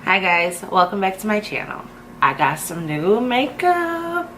Hi guys, welcome back to my channel. I got some new makeup,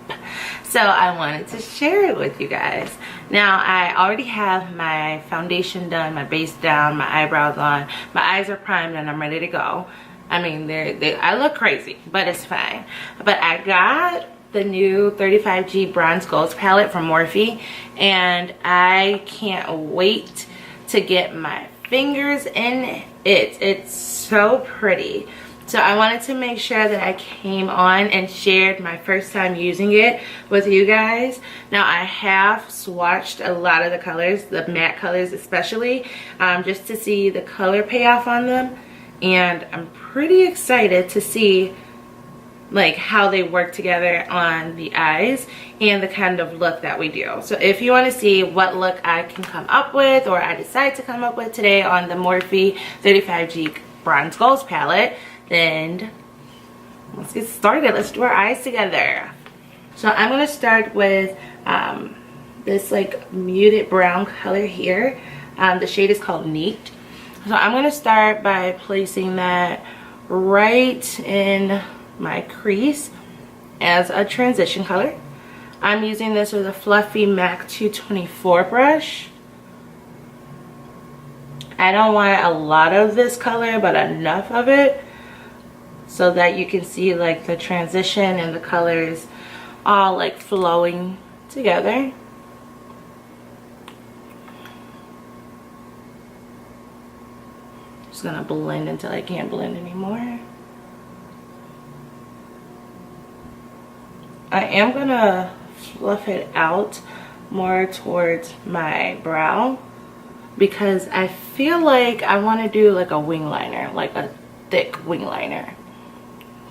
so I wanted to share it with you guys. Now I already have my foundation done, my base down, my eyebrows on, my eyes are primed, and I'm ready to go. I mean, I look crazy, but it's fine. But I got the new 35G Bronze Gold palette from Morphe, and I can't wait to get my fingers in it. It's so pretty. So I wanted to make sure that I came on and shared my first time using it with you guys. Now I have swatched a lot of the colors, the matte colors especially, just to see the color payoff on them. And I'm pretty excited to see like how they work together on the eyes and the kind of look that we do. So if you want to see what look I can come up with, or I decide to come up with today on the Morphe 35G Bronze Gold palette, then let's get started. Let's do our eyes together. So I'm going to start with this like muted brown color here. The shade is called Neat. So I'm going to start by placing that right in my crease as a transition color. I'm using this with a fluffy MAC 224 brush. I don't want a lot of this color, but enough of it so that you can see like the transition and the colors all like flowing together. Just gonna blend until I can't blend anymore. I am gonna fluff it out more towards my brow because I feel like I want to do like a wing liner, like a thick wing liner.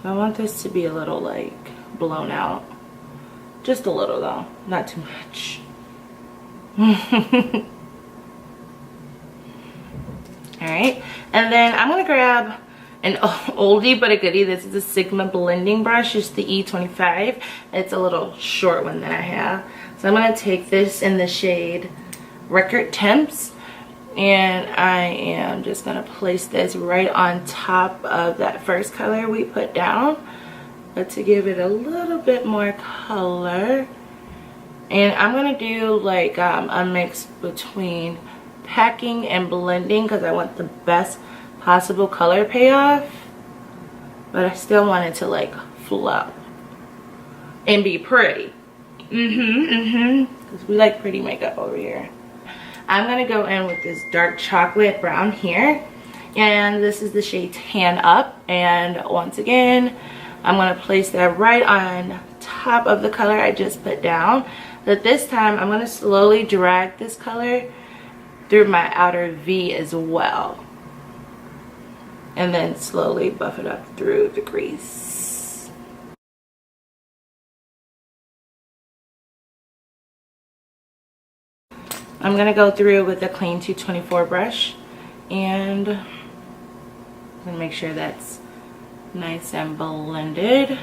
I want this to be a little like blown out. Just a little though, not too much. Alright, and then I'm going to grab an oldie but a goodie. This is a Sigma blending brush. It's the E25. It's a little short one that I have. So I'm going to take this in the shade Record Temps, and I am just going to place this right on top of that first color we put down, but to give it a little bit more color. And I'm going to do like a mix between packing and blending because I want the best possible color payoff, but I still want it to like flow and be pretty. Because we like pretty makeup over here. I'm going to go in with this dark chocolate brown here, and this is the shade Tan Up, and once again I'm going to place that right on top of the color I just put down, but this time I'm going to slowly drag this color through my outer V as well, and then slowly buff it up through the crease. I'm going to go through with a clean 224 brush, and I'm going to make sure that's nice and blended.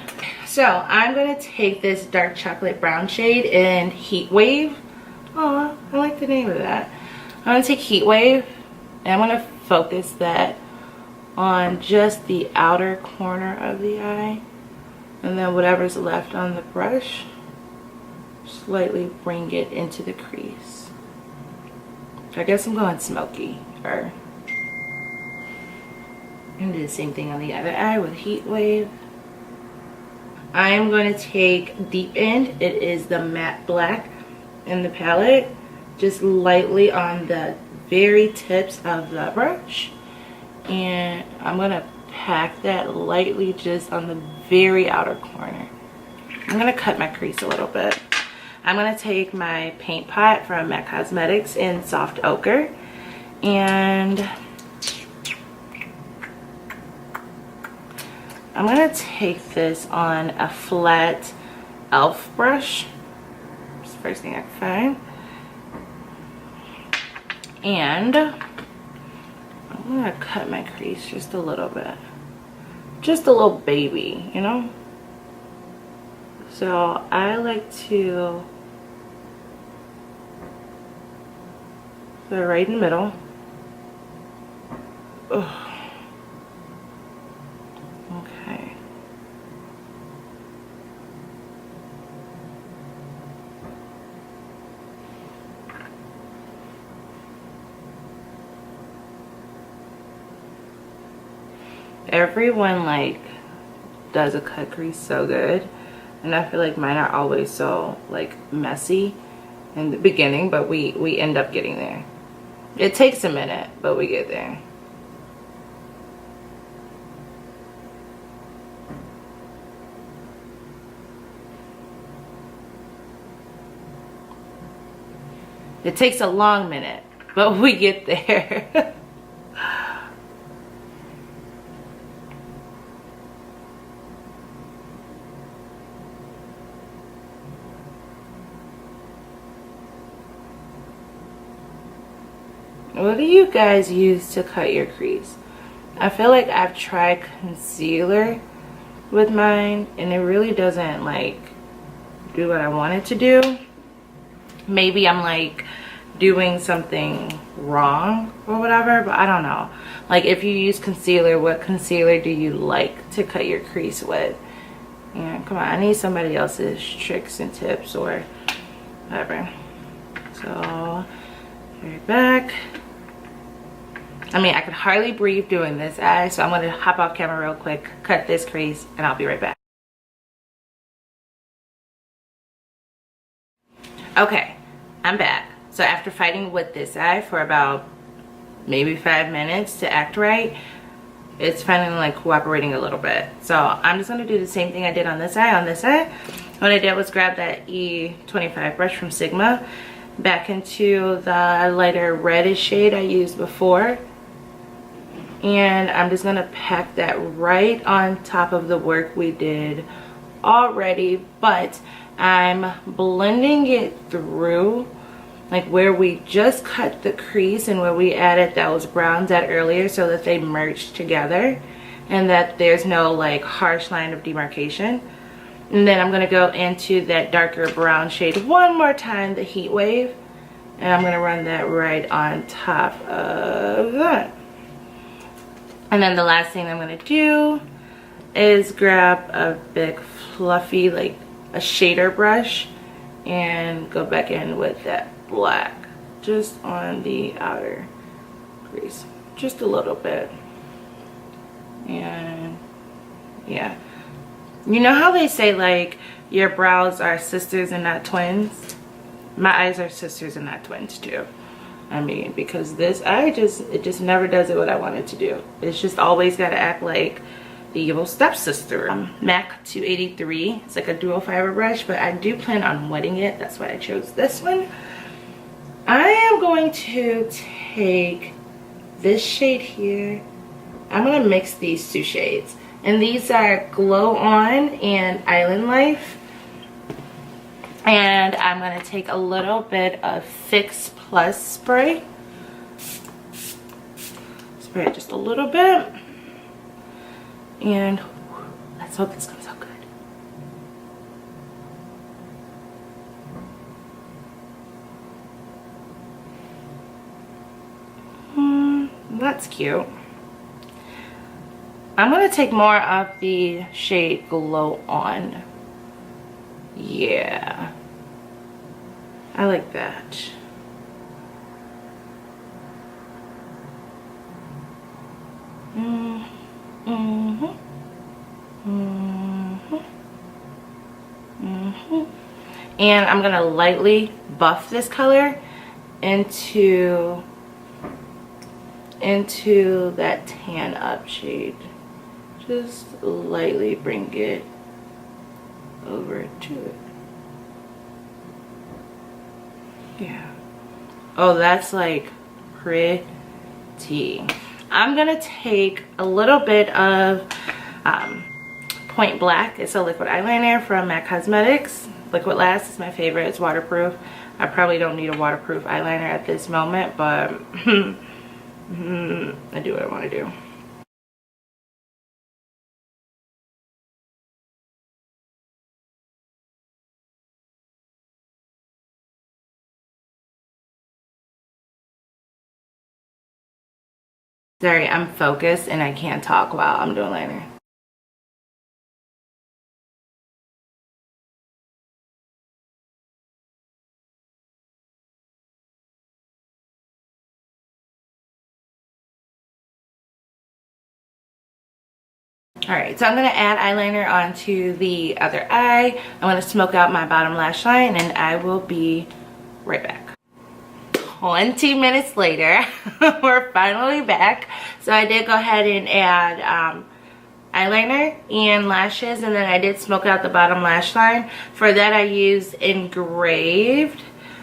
So I'm going to take this dark chocolate brown shade in Heat Wave. Oh, I like the name of that. I'm going to take Heat Wave, and I'm going to focus that on just the outer corner of the eye, and then whatever's left on the brush, slightly bring it into the crease. I guess I'm going smoky, or I'm going to do the same thing on the other eye with Heat Wave. I am going to take Deep End. It is the matte black in the palette, just lightly on the very tips of the brush, and I'm going to pack that lightly just on the very outer corner. I'm going to cut my crease a little bit. I'm going to take my paint pot from MAC Cosmetics in Soft Ochre, and I'm going to take this on a flat e.l.f. brush. It's the first thing I can find. And I'm going to cut my crease just a little bit. Just a little baby, you know? So I like to put it right in the middle. Ugh. Okay. Everyone like does a cut crease so good, and I feel like mine are always so like messy in the beginning, but we end up getting there. It takes a minute, but we get there. It takes a long minute, but we get there. What do you guys use to cut your crease? I feel like I've tried concealer with mine and it really doesn't like do what I want it to do. Maybe I'm like doing something wrong or whatever, but I don't know. Like if you use concealer, what concealer do you like to cut your crease with? Yeah, come on, I need somebody else's tricks and tips or whatever. So right back. I mean, I could hardly breathe doing this eye, so I'm gonna hop off camera real quick, cut this crease, and I'll be right back. Okay, I'm back. So after fighting with this eye for about maybe 5 minutes to act right, it's finally like cooperating a little bit. So I'm just gonna do the same thing I did on this eye. What I did was grab that E25 brush from Sigma back into the lighter reddish shade I used before. And I'm just gonna pack that right on top of the work we did already, but I'm blending it through like where we just cut the crease and where we added those browns at earlier, so that they merge together and that there's no like harsh line of demarcation. And then I'm gonna go into that darker brown shade one more time, the Heat Wave, and I'm gonna run that right on top of that. And then the last thing I'm gonna do is grab a big fluffy, like a shader brush, and go back in with that black just on the outer crease, just a little bit. And yeah, you know how they say like your brows are sisters and not twins? My eyes are sisters and not twins too. I mean, because this eye it just never does it what I want it to do. It's just always got to act like the evil stepsister. MAC 283. It's like a dual fiber brush, but I do plan on wetting it. That's why I chose this one. I am going to take this shade here. I'm going to mix these two shades. And these are Glow On and Island Life. And I'm going to take a little bit of Fix Plus spray. Spray it just a little bit. And let's hope this comes out good. That's cute. I'm going to take more of the shade Glow On. Yeah, I like that. And I'm gonna lightly buff this color into that tan up shade. Just lightly bring it over to it. Yeah. Oh, that's like pretty. I'm gonna take a little bit of Point Black. It's a liquid eyeliner from MAC Cosmetics. Liquid Last is my favorite. It's waterproof. I probably don't need a waterproof eyeliner at this moment, but I do what I want to do. Sorry, I'm focused and I can't talk while I'm doing liner. Alright, so I'm going to add eyeliner onto the other eye. I'm going to smoke out my bottom lash line, and I will be right back. 20 minutes later, we're finally back. So I did go ahead and add eyeliner and lashes, and then I did smoke out the bottom lash line. For that, I used engraved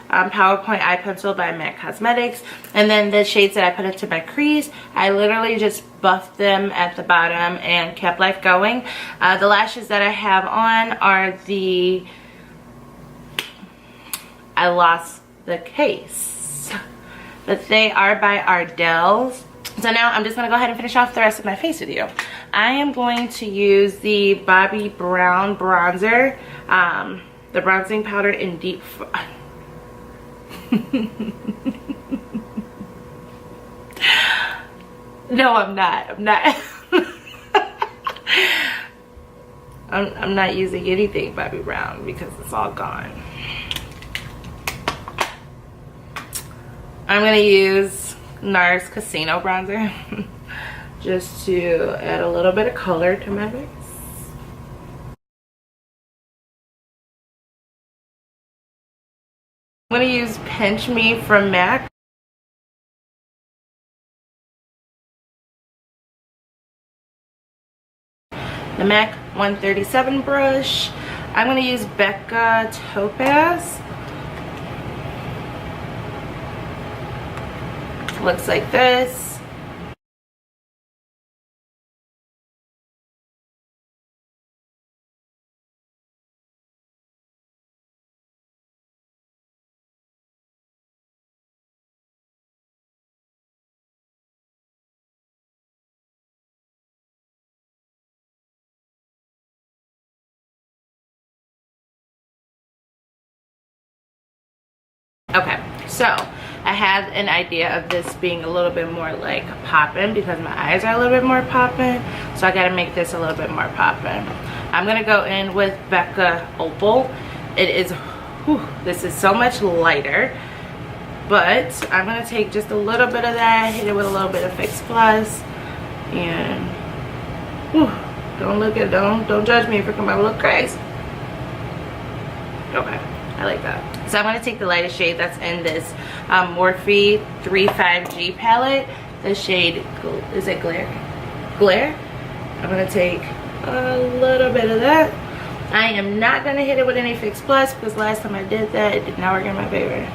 PowerPoint eye pencil by MAC Cosmetics, and then the shades that I put into my crease, I literally just buffed them at the bottom and kept life going. The lashes that I have on are the, I lost the case, but they are by Ardell's. So now I'm just going to go ahead and finish off the rest of my face with you. I am going to use the Bobbi Brown bronzer, the bronzing powder in deep No, I'm not. I'm not using anything Bobbi Brown because it's all gone. I'm gonna use NARS Casino bronzer just to add a little bit of color to my face. I'm going to use Pinch Me from MAC. The MAC 137 brush. I'm going to use Becca Topaz. Looks like this. Okay, so I had an idea of this being a little bit more like poppin' because my eyes are a little bit more poppin', so I gotta make this a little bit more poppin'. I'm gonna go in with Becca Opal. It is, whew, this is so much lighter, but I'm gonna take just a little bit of that, hit it with a little bit of Fix Plus, and whew, don't judge me if it come out a little crazy. Okay, I like that. So I'm going to take the lightest shade that's in this Morphe 35G palette. The shade, is it Glare? Glare? I'm going to take a little bit of that. I am not going to hit it with any Fix Plus because last time I did that, it did not work in my favor.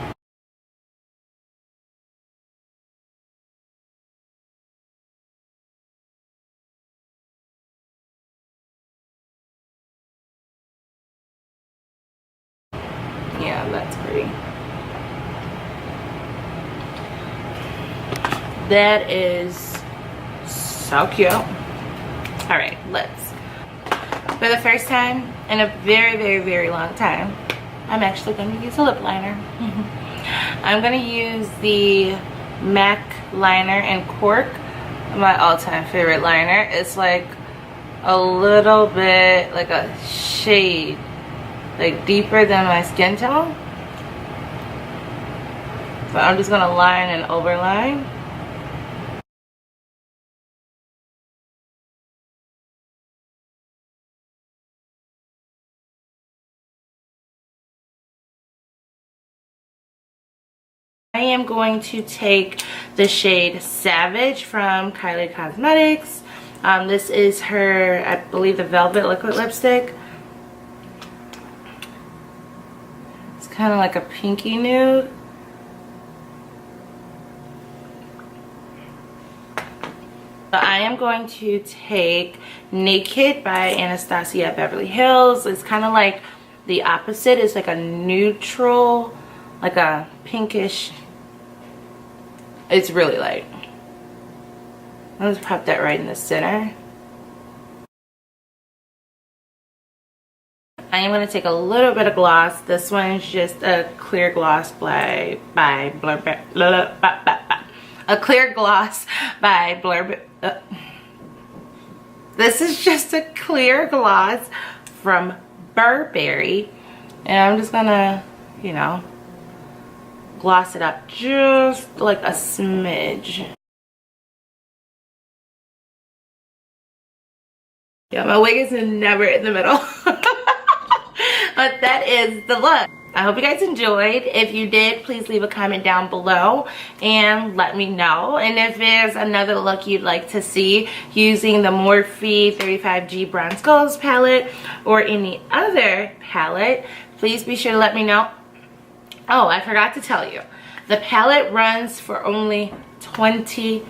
Yeah, that's pretty. That is so cute. All right, let's. For the first time in a very long time, I'm actually going to use a lip liner. I'm going to use the MAC liner in Cork, my all-time favorite liner. It's like a little bit like a shade like deeper than my skin tone. So I'm just gonna line and overline. I am going to take the shade Savage from Kylie Cosmetics. This is her, I believe, the Velvet Liquid Lipstick. It's kind of like a pinky nude. So I am going to take Naked by Anastasia Beverly Hills. It's kind of like the opposite. It's like a neutral, like a pinkish. It's really light. I'll just pop that right in the center. I am going to take a little bit of gloss. This one is just a clear gloss by a clear gloss by Blur. This is just a clear gloss from Burberry, and I'm just gonna, you know, gloss it up just like a smidge. Yeah, my wig is never in the middle. But that is the look. I hope you guys enjoyed. If you did, please leave a comment down below and let me know. And if there's another look you'd like to see using the Morphe 35G Bronze Skulls palette or any other palette, please be sure to let me know. Oh, I forgot to tell you. The palette runs for only $25.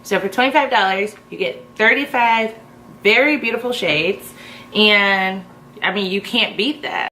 So for $25, you get 35 very beautiful shades. And I mean, you can't beat that.